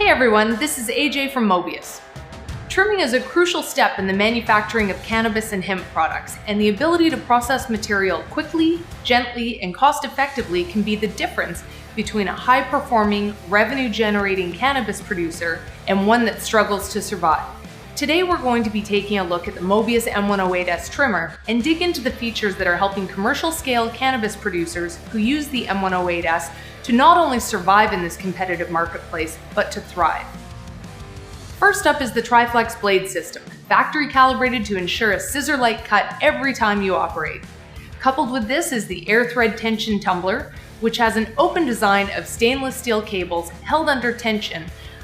everyone, this is AJ from Mobius. Trimming is a crucial step in the manufacturing of cannabis and hemp products, and the ability to process material quickly, gently, and cost-effectively can be the difference between a high-performing, revenue-generating cannabis producer and one that struggles to survive. Today we're going to be taking a look at the Mobius M108S trimmer and dig into the features that are helping commercial-scale cannabis producers who use the M108S to not only survive in this competitive marketplace, but to thrive. First up is the Triflex blade system, factory calibrated to ensure a scissor-like cut every time you operate. Coupled with this is the air thread tension tumbler, which has an open design of stainless steel cables held under tension,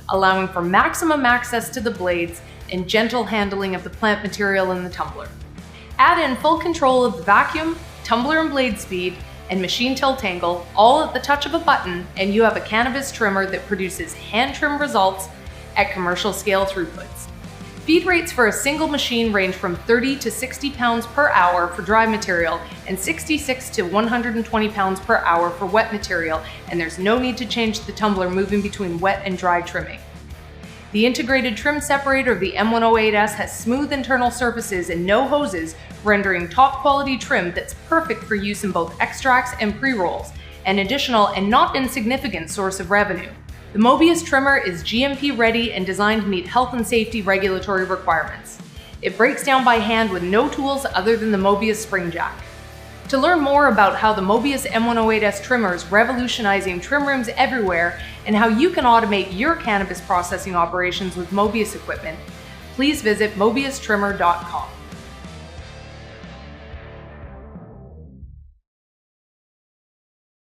allowing for maximum access to the blades and gentle handling of the plant material in the tumbler. Add in full control of the vacuum, tumbler and blade speed, and machine tilt angle, all at the touch of a button, and you have a cannabis trimmer that produces hand-trim results at commercial scale throughputs. Feed rates for a single machine range from 30 to 60 pounds per hour for dry material and 66 to 120 pounds per hour for wet material, and there's no need to change the tumbler moving between wet and dry trimming. The integrated trim separator of the M108S has smooth internal surfaces and no hoses, rendering top quality trim that's perfect for use in both extracts and pre-rolls, an additional and not insignificant source of revenue. The Mobius trimmer is GMP ready and designed to meet health and safety regulatory requirements. It breaks down by hand with no tools other than the Mobius spring jack. To learn more about how the Mobius M108S trimmer is revolutionizing trim rooms everywhere and how you can automate your cannabis processing operations with Mobius equipment, please visit mobiustrimmer.com.